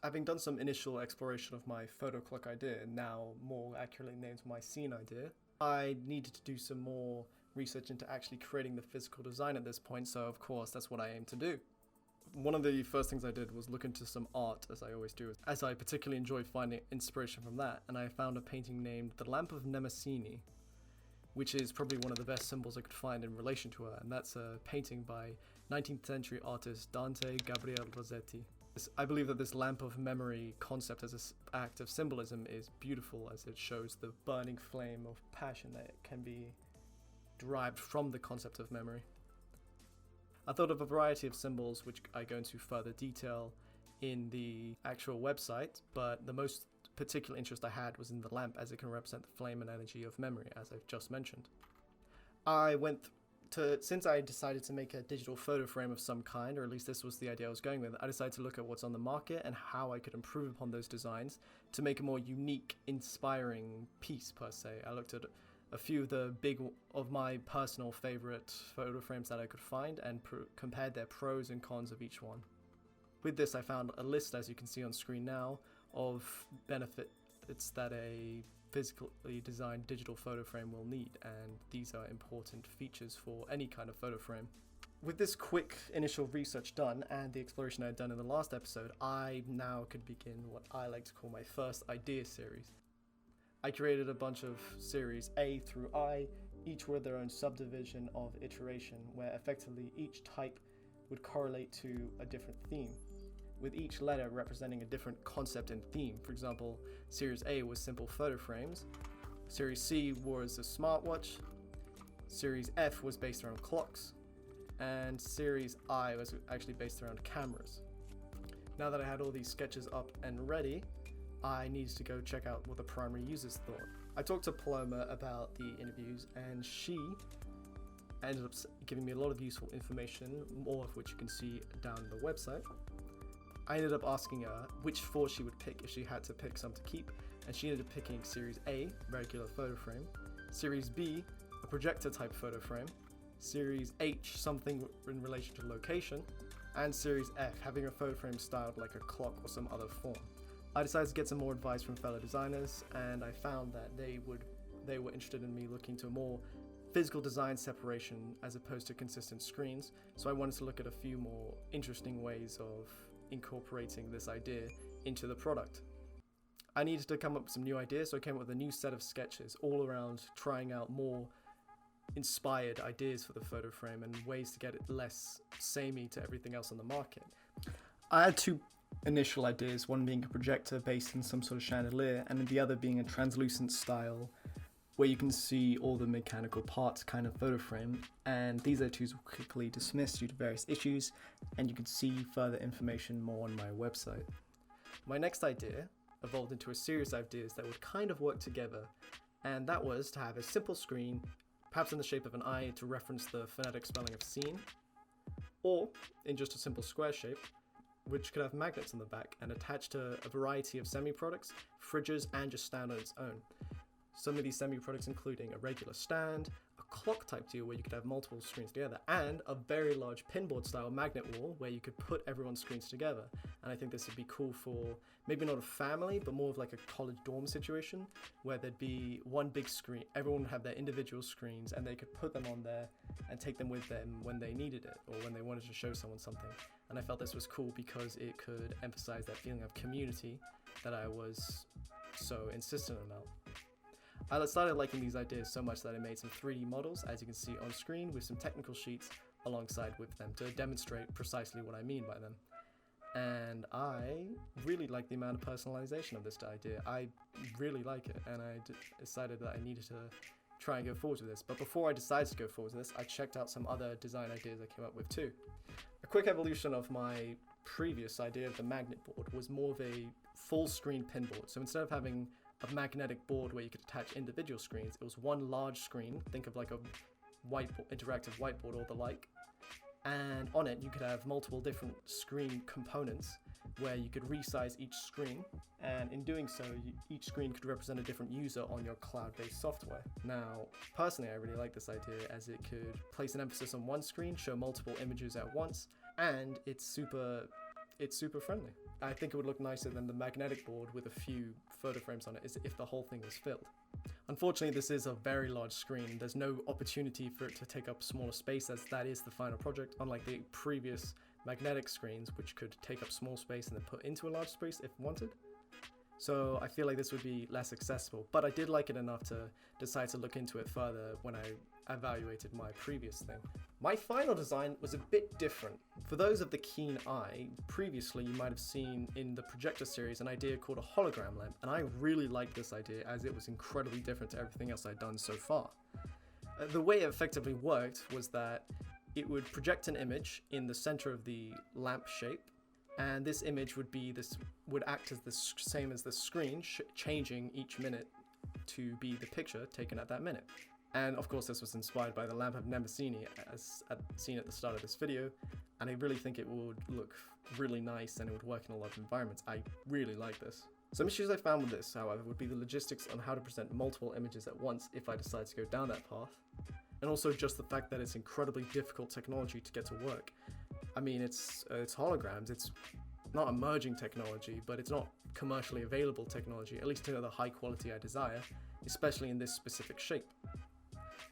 Having done some initial exploration of my photo clock idea, now more accurately named my scene idea, I needed to do some more research into actually creating the physical design at this point, so of course that's what I aim to do. One of the first things I did was look into some art, as I always do, as I particularly enjoy finding inspiration from that, and I found a painting named The Lamp of Mnemosyne, which is probably one of the best symbols I could find in relation to her, and that's a painting by 19th century artist Dante Gabriel Rossetti. I believe that this lamp of memory concept as an act of symbolism is beautiful, as it shows the burning flame of passion that can be derived from the concept of memory. I thought of a variety of symbols which I go into further detail in the actual website, but the most particular interest I had was in the lamp, as it can represent the flame and energy of memory, as I've just mentioned. Since I decided to make a digital photo frame of some kind, or at least this was the idea I was going with, I decided to look at what's on the market and how I could improve upon those designs to make a more unique, inspiring piece per se. I looked at a few of my personal favorite photo frames that I could find and compared their pros and cons of each one. With this, I found a list, as you can see on screen now, of benefits that a physically designed digital photo frame will need, and these are important features for any kind of photo frame. With this quick initial research done and the exploration I had done in the last episode, I now could begin what I like to call my first idea series. I created a bunch of series A through I, each with their own subdivision of iteration, where effectively each type would correlate to a different theme, with each letter representing a different concept and theme. For example, Series A was simple photo frames, Series C was a smartwatch, Series F was based around clocks, and Series I was actually based around cameras. Now that I had all these sketches up and ready, I needed to go check out what the primary users thought. I talked to Paloma about the interviews, and she ended up giving me a lot of useful information, more of which you can see down the website. I ended up asking her which four she would pick if she had to pick some to keep, and she ended up picking Series A, regular photo frame, Series B, a projector type photo frame, Series H, something in relation to location, and Series F, having a photo frame styled like a clock or some other form. I decided to get some more advice from fellow designers, and I found that they were interested in me looking to more physical design separation as opposed to consistent screens, so I wanted to look at a few more interesting ways of incorporating this idea into the product. I needed to come up with some new ideas, so I came up with a new set of sketches all around trying out more inspired ideas for the photo frame and ways to get it less samey to everything else on the market. I had two initial ideas, one being a projector based in some sort of chandelier, and the other being a translucent style where you can see all the mechanical parts kind of photo frame, and these other two were quickly dismissed due to various issues, and you can see further information more on my website. My next idea evolved into a series of ideas that would kind of work together, and that was to have a simple screen, perhaps in the shape of an eye to reference the phonetic spelling of scene, or in just a simple square shape, which could have magnets on the back and attach to a variety of semi-products, fridges, and just stand on its own. Some of these semi-products including a regular stand, a clock type deal where you could have multiple screens together, and a very large pinboard style magnet wall where you could put everyone's screens together. And I think this would be cool for maybe not a family, but more of like a college dorm situation where there'd be one big screen, everyone would have their individual screens, and they could put them on there and take them with them when they needed it or when they wanted to show someone something. And I felt this was cool because it could emphasize that feeling of community that I was so insistent about. I started liking these ideas so much that I made some 3D models, as you can see on screen, with some technical sheets alongside with them to demonstrate precisely what I mean by them. And I really like the amount of personalization of this idea. I really like it, and I decided that I needed to try and go forward with this. But before I decided to go forward with this, I checked out some other design ideas I came up with too. A quick evolution of my previous idea of the magnet board was more of a full screen pinboard. So instead of having a magnetic board where you could attach individual screens, it was one large screen, think of like a interactive whiteboard or the like, and on it you could have multiple different screen components where you could resize each screen, and in doing so each screen could represent a different user on your cloud-based software. Now personally I really like this idea as it could place an emphasis on one screen, show multiple images at once, and it's super friendly. I think it would look nicer than the magnetic board with a few photo frames on it, is if the whole thing was filled. Unfortunately, this is a very large screen. There's no opportunity for it to take up smaller space, as that is the final project, unlike the previous magnetic screens, which could take up small space and then put into a large space if wanted. So I feel like this would be less accessible, but I did like it enough to decide to look into it further when I evaluated my previous thing. My final design was a bit different. For those of the keen eye, previously you might have seen in the projector series an idea called a hologram lamp, and I really liked this idea as it was incredibly different to everything else I'd done so far. The way it effectively worked was that it would project an image in the center of the lamp shape, and this image would act as the same as the screen, changing each minute to be the picture taken at that minute. And of course this was inspired by the lamp of Nemesis, as seen at the start of this video, and I really think it would look really nice and it would work in a lot of environments. I really like this. Some issues I found with this, however, would be the logistics on how to present multiple images at once if I decide to go down that path, and also just the fact that it's incredibly difficult technology to get to work. I mean, it's holograms, it's not emerging technology, but it's not commercially available technology, at least to the high quality I desire, especially in this specific shape.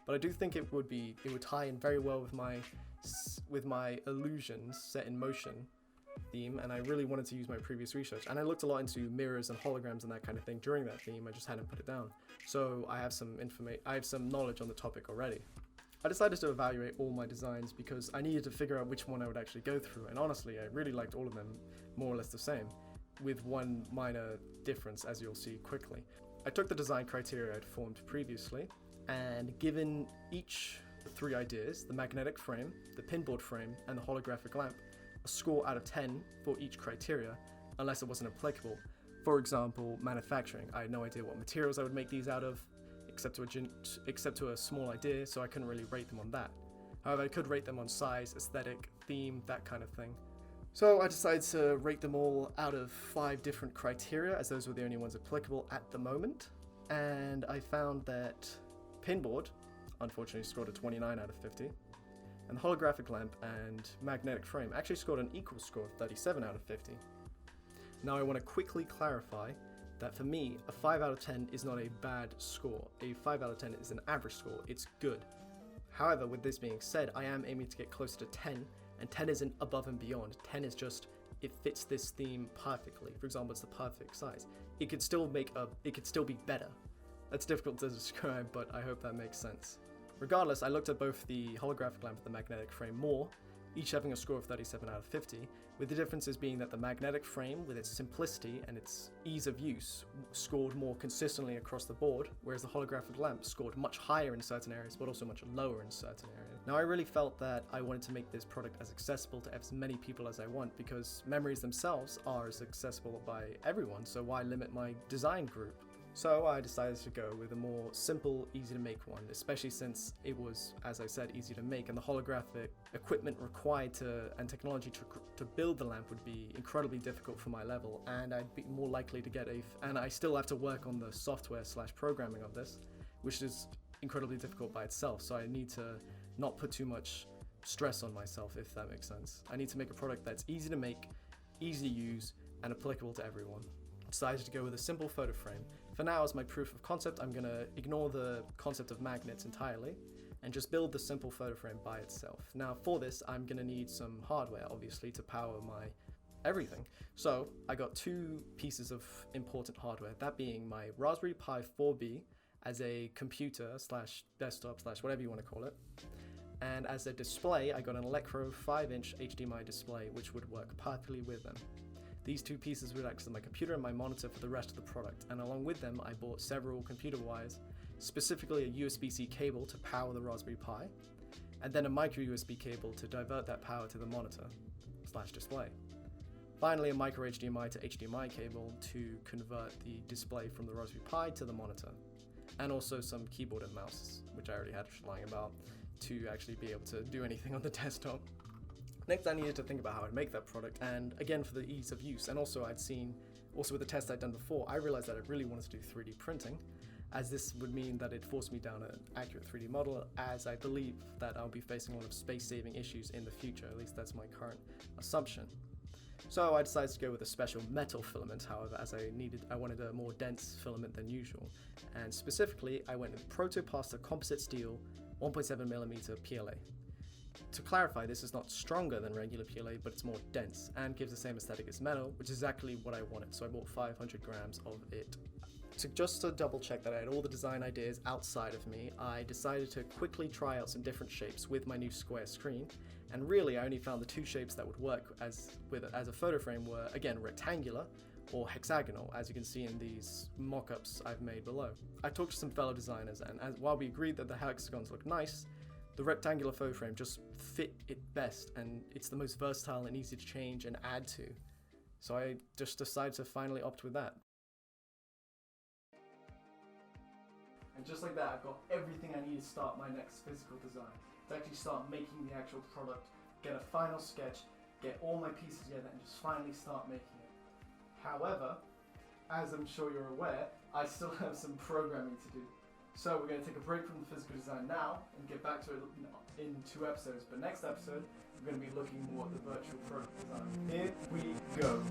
But I do think it would tie in very well with my illusions set in motion theme, and I really wanted to use my previous research. And I looked a lot into mirrors and holograms and that kind of thing during that theme, I just hadn't put it down. So I have some knowledge on the topic already. I decided to evaluate all my designs because I needed to figure out which one I would actually go through, and honestly I really liked all of them more or less the same, with one minor difference, as you'll see quickly. I took the design criteria I'd formed previously and given each 3 ideas, the magnetic frame, the pinboard frame, and the holographic lamp, a score out of 10 for each criteria, unless it wasn't applicable. For example, manufacturing. I had no idea what materials I would make these out of, except to a small idea, so I couldn't really rate them on that. However, I could rate them on size, aesthetic, theme, that kind of thing. So I decided to rate them all out of 5 different criteria, as those were the only ones applicable at the moment. And I found that pinboard, unfortunately, scored a 29 out of 50. And the holographic lamp and magnetic frame actually scored an equal score of 37 out of 50. Now I want to quickly clarify that for me, a 5 out of 10 is not a bad score. A 5 out of 10 is an average score, it's good. However, with this being said, I am aiming to get closer to 10, and 10 isn't above and beyond. 10 is just, it fits this theme perfectly. For example, it's the perfect size. It could still be better. That's difficult to describe, but I hope that makes sense. Regardless, I looked at both the holographic lamp and the magnetic frame more, each having a score of 37 out of 50, with the differences being that the magnetic frame, with its simplicity and its ease of use, scored more consistently across the board, whereas the holographic lamp scored much higher in certain areas, but also much lower in certain areas. Now, I really felt that I wanted to make this product as accessible to as many people as I want, because memories themselves are as accessible by everyone, so why limit my design group? So I decided to go with a more simple, easy to make one, especially since it was, as I said, easy to make, and the holographic equipment required and technology to build the lamp would be incredibly difficult for my level, and I'd be more likely to get and I still have to work on the software/programming of this, which is incredibly difficult by itself, so I need to not put too much stress on myself, if that makes sense. I need to make a product that's easy to make, easy to use, and applicable to everyone. Decided to go with a simple photo frame. For now, as my proof of concept, I'm going to ignore the concept of magnets entirely and just build the simple photo frame by itself. Now for this, I'm going to need some hardware, obviously, to power my everything. So I got 2 pieces of important hardware, that being my Raspberry Pi 4B as a computer / desktop / whatever you want to call it. And as a display, I got an Electro 5-inch HDMI display, which would work perfectly with them. These 2 pieces would act as my computer and my monitor for the rest of the product, and along with them I bought several computer wires, specifically a USB-C cable to power the Raspberry Pi, and then a micro USB cable to divert that power to the monitor / display. Finally, a micro HDMI to HDMI cable to convert the display from the Raspberry Pi to the monitor, and also some keyboard and mouse, which I already had lying about, to actually be able to do anything on the desktop. Next, I needed to think about how I'd make that product, and again for the ease of use, and also with the test I'd done before, I realized that I really wanted to do 3D printing, as this would mean that it forced me down an accurate 3D model, as I believe that I'll be facing a lot of space-saving issues in the future, at least that's my current assumption. So I decided to go with a special metal filament, however, as I wanted a more dense filament than usual. And specifically, I went with protoplaster composite steel 1.7mm PLA. To clarify, this is not stronger than regular PLA, but it's more dense and gives the same aesthetic as metal, which is exactly what I wanted, so I bought 500 grams of it. Just to double check that I had all the design ideas outside of me, I decided to quickly try out some different shapes with my new square screen, and really I only found the two shapes that would work as a photo frame were, again, rectangular or hexagonal, as you can see in these mock-ups I've made below. I talked to some fellow designers, and while we agreed that the hexagons look nice, the rectangular photo frame just fit it best, and it's the most versatile and easy to change and add to. So I just decided to finally opt with that. And just like that, I've got everything I need to start my next physical design. To actually start making the actual product, get a final sketch, get all my pieces together, and just finally start making it. However, as I'm sure you're aware, I still have some programming to do. So we're going to take a break from the physical design now and get back to it in 2 episodes. But next episode, we're going to be looking more at the virtual product design. Here we go.